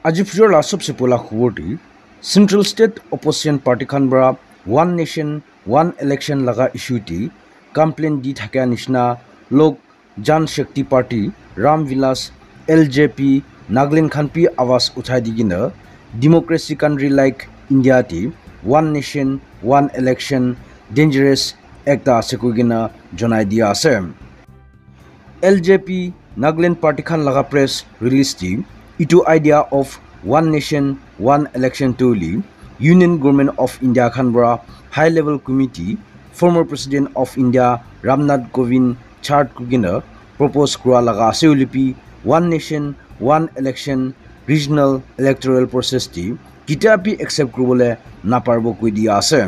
আজি ফুজৰ লাষ্টত পোলা খবৰটি চেন্ট্ৰেল ষ্টেট অপজিশ্যন পাৰ্টিখন পৰা ওৱান নেশ্যন ওৱান ইলেকশ্যন লগা ইছ্যুটি কমপ্লেইন দি থকা নিচিনা লোক জনশক্তি পাৰ্টি ৰামবিলাস LJP নাগালেণ্ড খানপি আৱাজ উঠাই দি কিনে ডেম'ক্ৰেচি কাণ্ট্ৰি লাইক ইণ্ডিয়াটি one nation one election dangerous একটা আছে কৈ কিনে জনাই দিয়া আছে। LJP নাগালেণ্ড পাৰ্টিখন লগা প্ৰেছ ৰিলিজ দি ইটো idea of one nation one election টুলি ইউনিয়ন গভৰ্ণমেণ্ট অফ ইণ্ডিয়া খান পৰা high level committee former president of India Ramnath Kovind চাৰ্ট কুগিনা প্ৰপ'জ কৰা লগা আছে উলিপি one nation one election regional electoral প্ৰচেছটি কিতাপি একচেপ্ট কৰিবলৈ নাপাৰিব কৈ দিয়া আছে।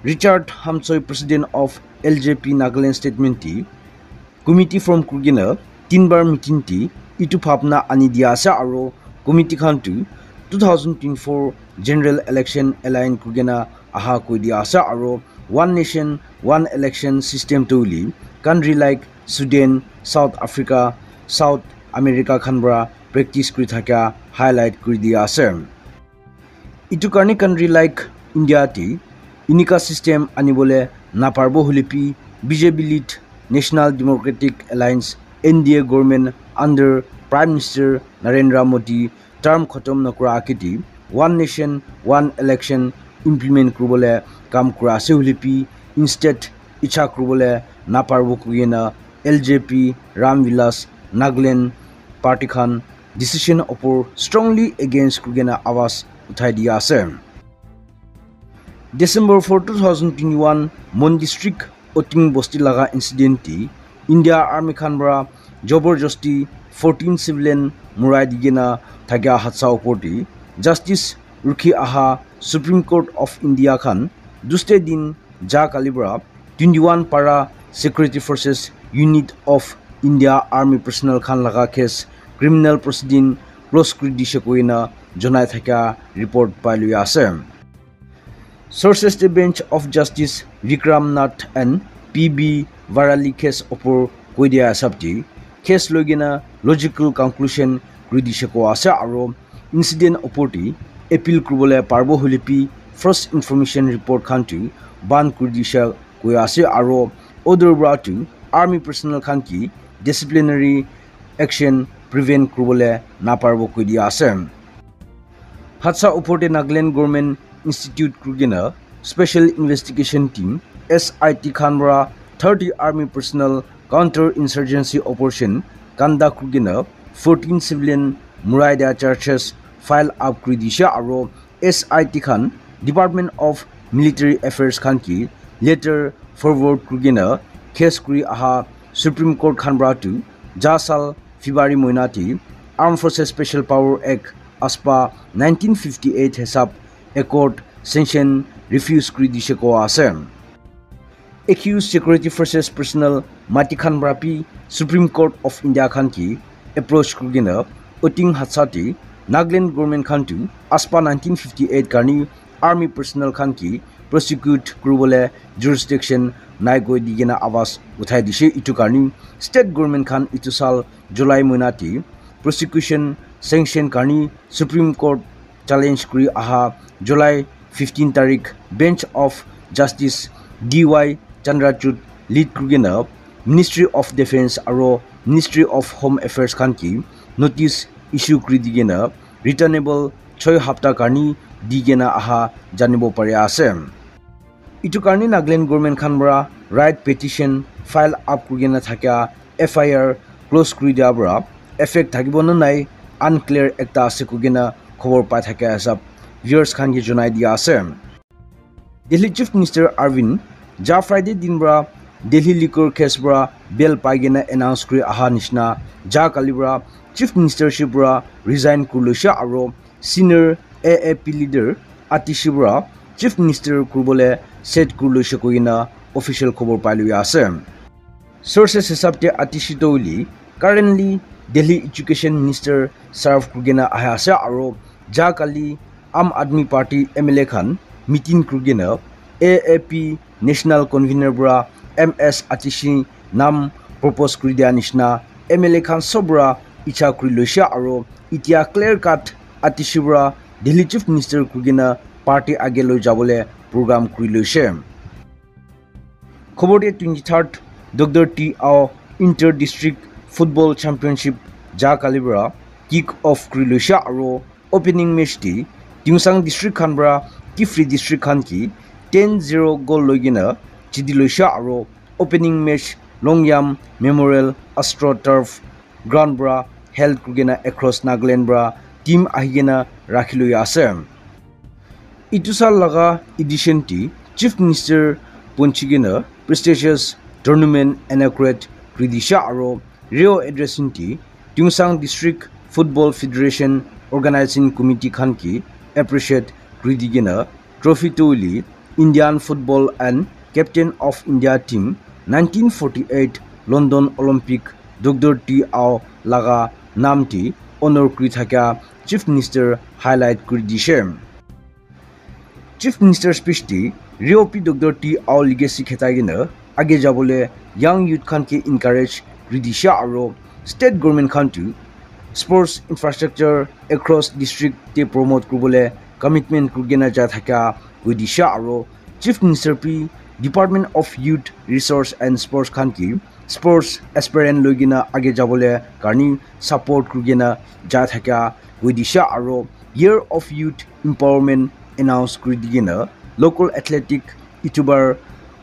Richard Humtsoe president of LJP Nagaland ষ্টেটমেণ্টটি কমিটি ফৰ্ম কুগিনা তিনবাৰ মিটিংটি ইটো ভাৱনা আনি দিয়া আছে আৰু কমিটিখনটো 2024 জেনেৰেল ইলেকশ্যন এলাইন কুগিনা আহা কৈ দিয়া আছে আৰু ওৱান নেশ্যন ওৱান ইলেকশ্যন ছিষ্টেমটো উলি country like Sweden South Africa South America খান পৰা প্ৰেক্টিছ কৰি থকা হাইলাইট কৰি দিয়া আছে। ইটো কাৰণে কাণ্ট্ৰি লাইক ইণ্ডিয়াটি ইনিকা ছিষ্টেম আনিবলৈ নাপাৰিব হলিপি BJP led national democratic alliance NDA government under prime minister Narendra Modi term খতম নকৰা আকিটি one nation one election implement কৰিবলৈ কাম কৰা আছে হলিপি ইনষ্টেড ইচ্ছা কৰিবলৈ নাপাৰিব কুগিনা LJP ৰামবিলাস নাগালেণ্ড পাৰ্টিখন ডিচিশ্যন ওপৰ ষ্ট্ৰংলি এগেইনষ্ট কুগিনা আৱাজ উঠাই দিয়া আছে। December 4, 2021 মন ডিষ্ট্ৰিক্ট অটিং বস্তি লগা ইনচিডেণ্টটি ইণ্ডিয়া আৰ্মি খান পৰা জবৰদস্তি 14 চিভিলিয়ান মৰাই দি কিনে থকা হাদসা ওপৰটি জাষ্টিছ ৰুখি আহা সুপ্ৰিম কোৰ্ট অফ ইণ্ডিয়া খান দুষ্টে দিন যা কালি পৰা 21 পাৰা security forces unit of India army personnel খান লগা কেছ ক্ৰিমিনেল প্ৰচিডিং ক্ল'জ কৰি দিছে কৈ জনাই থকা ৰিপৰ্ট পাই লৈ আছে। Sources the bench of Justice Vikram Nath and PB Varali case opor koi dia sabti case logina logical conclusion kuri dishe ko ase aro incident oporti appeal kuribole parbo holipi first information report khantu ban kuri dishe ko ase aro order bratu army personnel khan ki disciplinary action prevent kuribole na parbo koi dia ase। hadsa oporte Nagaland government Institute Krugina Special Investigation Team SIT Khanbra 30 Army Personnel Counter-Insurgency Operation Kanda Krugina 14 civilian Muraida charges file up Kridisha Aro SIT Khan Department of Military Affairs Khanki later forward Krugina case Kri Aha Supreme Court Khanbra to Jasal February Moinati Armed Forces Special Power Act ASPA 1958 hesab accord sanction refuse kuri dishe ko ase। Accused security forces personnel Mati Khan Brapi Supreme Court of India Khan ki approach kurgina oting hatsati Nagaland government Khan to ASPA 1958 karni army personnel Khan ki prosecute kurubole jurisdiction nai goi digena awas uthai dishe itu karni state government Khan itu sal July monati prosecution sanction karni Supreme Court challenge kuri aha July 15 tarik bench of Justice DY Chandrachud lead Krugina Ministry of Defense aro Ministry of Home Affairs Khan ki notice issue kuri digena returnable 6 hafta karni digena aha janibo pare ase। itu karni Nagaland government Khan bra right petition file up Krugina thaka FIR close kuri dia bra effect thakibo na nai unclear ekta ase Krugina khobor pai thaka asap viewers Khan ki jonai dia ase। Delhi Chief Minister Arvind ja Friday din bra Delhi liquor case bra bail paigena announce kri aha nishna ja kalibra Chief Ministership bra resign kurlusha aro senior AAP leader Atishi bra Chief Minister kurbole set kurlusha koina official khobor pailu ase। Sources hesabte Atishi toli currently Delhi Education Minister serve kurgena aha ase aro ja kali Aam Aadmi Party MLA Khan meeting Krugina AAP National Convener bra MS Atishi nam propose kuri dia nishna MLA Khan sobra icha kuri loisha aro itia clear cut atishibra Delhi Chief Minister kugina party age loi jabole program kuri loise khobor 23rd Dr. T Ao Inter District Football Championship ja kalibra kick off kuri loisha aro opening match ti Tingsang district khanbra Kifri district khan ki 10-0 goal loigina chidi loisha aro opening match Longyam Memorial Astro Turf Ground bra held kugena across Nagaland bra team ahigena rakhiloi ase itusal laga edition ti Chief Minister ponchigena prestigious tournament inaugurate kridisha aro Rio addressing ti Tingsang District Football Federation Organizing Committee khan ki appreciate kridigena trophy toli Indian football and captain of India team 1948 London Olympic Dr. T Ao laga namti honor kri thaka Chief Minister highlight kuri dishe Chief Minister speech ti Rio P Dr. T Ao legacy khetagina age jabole young youth khan ke encourage kuri disha aro state government khan tu sports infrastructure across district te promote kuribole commitment kurgena ja thaka kuri disha aro Chief Minister P Department of Youth Resource and Sports khan ki sports aspirant loigina age jabole karni support kurgena ja thaka widisha aro year of youth empowerment announce kurdigena local athletic itubar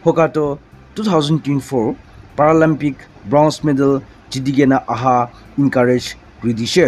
hokato 2024 Paralympic bronze medal jidigena aha encourage kuridishe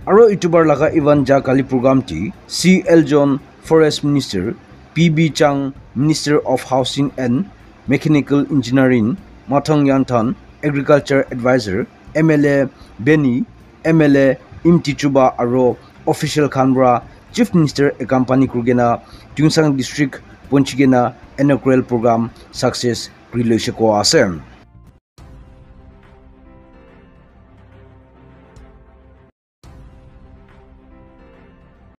aro itubar laga event ja kali program ti CL John Forest Minister PB Chang Minister of Housing and Mechanical Engineering Mathong Yantan Agriculture Advisor MLA Beni MLA Imtichuba aro official Canberra Chief Minister accompany kurgena Tingsang District ponchigena inaugural program success krilose ko ase